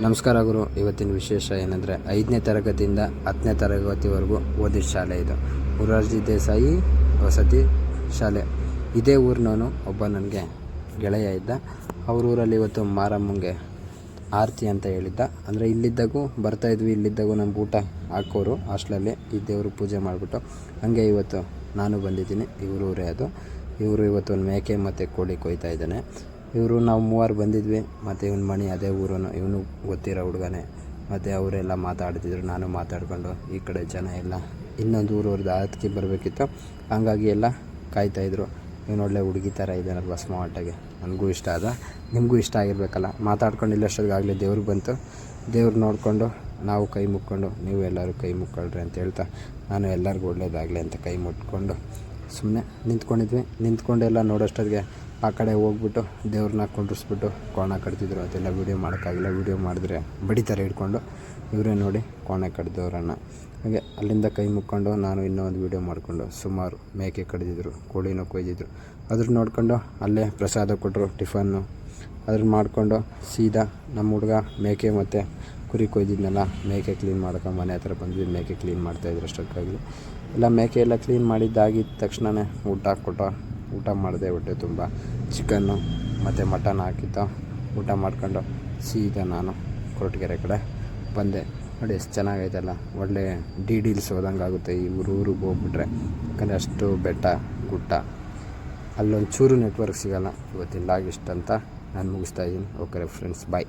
ನಮಸ್ಕಾರ ಗುರು. ಇವತ್ತಿನ ವಿಶೇಷ ಏನಂದರೆ 5ನೇ ತರಗತಿಯಿಂದ 10ನೇ ತರಗತಿವರೆಗೂ ಓದಿದ ಶಾಲೆ ಇದು. ಮೊರಾರ್ಜಿ ದೇಸಾಯಿ ವಸತಿ ಶಾಲೆ. ಇದೇ ಊರಿನವನು ಒಬ್ಬ ನನಗೆ ಗೆಳೆಯ ಇದ್ದ. ಅವ್ರ ಊರಲ್ಲಿ ಇವತ್ತು ಮಾರಮ್ಮಂಗೆ ಆರತಿ ಅಂತ ಹೇಳಿದ್ದ. ಅಂದರೆ ಇಲ್ಲಿದ್ದಾಗೂ ಬರ್ತಾಯಿದ್ವಿ, ಇಲ್ಲಿದ್ದಾಗೂ ನಮ್ಗೆ ಊಟ ಹಾಕೋರು ಹಾಸ್ಟೆಲಲ್ಲಿ ಈ ದೇವರು ಪೂಜೆ ಮಾಡಿಬಿಟ್ಟು. ಹಾಗೆ ಇವತ್ತು ನಾನು ಬಂದಿದ್ದೀನಿ. ಇವರೂರೇ ಅದು. ಇವರು ಇವತ್ತು ಒಂದು ಮೇಕೆ ಮತ್ತು ಕೋಳಿ ಕೊಯ್ತಾ ಇದ್ದಾನೆ. ಇವರು ನಾವು 3 ಬಂದಿದ್ವಿ. ಮತ್ತು ಇವನ ಮಣಿ ಅದೇ ಊರು, ಇವನು ಗೊತ್ತಿರೋ ಹುಡುಗನೇ. ಮತ್ತು ಅವರೆಲ್ಲ ಮಾತಾಡ್ತಿದ್ರು, ನಾನು ಮಾತಾಡ್ಕೊಂಡು ಈ ಕಡೆ ಜನ ಎಲ್ಲ ಇನ್ನೊಂದು ಊರವ್ರದ್ದು ಆರತಿಗೆ ಬರಬೇಕಿತ್ತು. ಹಂಗಾಗಿ ಎಲ್ಲ ಕಾಯ್ತಾಯಿದ್ರು. ಇವನು ಒಳ್ಳೆ ಹುಡುಗಿ ಥರ ಇದ್ದಾನಲ್ವ, ಸ್ಮಾರ್ಟಾಗಿ. ನನಗೂ ಇಷ್ಟ ಆದ, ನಿಮಗೂ ಇಷ್ಟ ಆಗಿರಬೇಕಲ್ಲ. ಮಾತಾಡ್ಕೊಂಡು ಇಲ್ಲಷ್ಟೊತ್ತಿಗಾಗಲೇ ದೇವ್ರು ಬಂತು. ದೇವ್ರು ನೋಡಿಕೊಂಡು ನಾವು ಕೈ ಮುಕ್ಕೊಂಡು, ನೀವು ಎಲ್ಲರೂ ಕೈ ಮುಕ್ಕೊಳ್ರಿ ಅಂತ ಹೇಳ್ತಾ ನಾನು ಎಲ್ಲರಿಗೂ ಒಳ್ಳೇದಾಗಲಿ ಅಂತ ಕೈ ಮುಟ್ಕೊಂಡು ಸುಮ್ಮನೆ ನಿಂತ್ಕೊಂಡಿದ್ವಿ. ನಿಂತ್ಕೊಂಡೆಲ್ಲ ನೋಡೋಷ್ಟೊತ್ತಿಗೆ ಆ ಕಡೆ ಹೋಗ್ಬಿಟ್ಟು ದೇವ್ರನ್ನ ಕುಂಡ್ರಿಸ್ಬಿಟ್ಟು ಕೋಣ ಕಟ್ತಿದ್ರು. ಅದೆಲ್ಲ ವೀಡಿಯೋ ಮಾಡೋಕ್ಕಾಗಿಲ್ಲ. ವೀಡಿಯೋ ಮಾಡಿದ್ರೆ ಬಡಿತಾರೆ ಹಿಡ್ಕೊಂಡು. ಇವರೇ ನೋಡಿ ಕೋಣೆ ಕಡ್ದವ್ರನ್ನ. ಹಾಗೆ ಅಲ್ಲಿಂದ ಕೈ ಮುಕ್ಕೊಂಡು ನಾನು ಇನ್ನೊಂದು ವೀಡಿಯೋ ಮಾಡಿಕೊಂಡು ಸುಮಾರು ಮೇಕೆ ಕಡ್ದಿದ್ರು, ಕೋಳಿನೂ ಕೊಯ್ದಿದ್ರು. ಅದ್ರ ನೋಡ್ಕೊಂಡು ಅಲ್ಲೇ ಪ್ರಸಾದ ಕೊಟ್ಟರು, ಟಿಫನ್ನು. ಅದ್ರ ಮಾಡಿಕೊಂಡು ಸೀದಾ ನಮ್ಮ ಹುಡುಗ ಮೇಕೆ ಮತ್ತು ಕುರಿ ಕೊಯ್ದಿದ್ನಲ್ಲ, ಮೇಕೆ ಕ್ಲೀನ್ ಮಾಡ್ಕೊಂಡು ಮನೆ ಹತ್ರ ಬಂದ್ವಿ. ಮೇಕೆ ಕ್ಲೀನ್ ಮಾಡ್ತಾಯಿದ್ರು ಅಷ್ಟಕ್ಕಾಗಲಿ. ಎಲ್ಲ ಮೇಕೆ ಎಲ್ಲ ಕ್ಲೀನ್ ಮಾಡಿದ್ದಾಗಿದ್ದ ತಕ್ಷಣವೇ ಊಟ ಮಾಡಿದೆ. ಹೊಟ್ಟೆ ತುಂಬ ಚಿಕನ್ನು ಮತ್ತು ಮಟನ್ ಹಾಕಿತ್ತು. ಊಟ ಮಾಡ್ಕೊಂಡು ಸೀದಾ ನಾನು ಕೊರಟಗೆರೆ ಕಡೆ ಬಂದೆ. ನೋಡಿ ಎಷ್ಟು ಚೆನ್ನಾಗೈತಲ್ಲ, ಒಳ್ಳೆ ಡೀಲ್ಸ್ ಹೋದಂಗೆ ಆಗುತ್ತೆ ಈ ಊರಿಗೆ ಹೋಗ್ಬಿಟ್ರೆ. ಯಾಕಂದರೆ ಅಷ್ಟು ಬೆಟ್ಟ ಗುಡ್ಡ, ಅಲ್ಲೊಂದು ಚೂರು ನೆಟ್ವರ್ಕ್ ಸಿಗೋಲ್ಲ. ಇವತ್ತಿನ ಲಾಗ್ ಇಷ್ಟಂತ ನಾನು ಮುಗಿಸ್ತಾಯಿದ್ದೀನಿ. ಓಕೆ ಫ್ರೆಂಡ್ಸ್, ಬಾಯ್.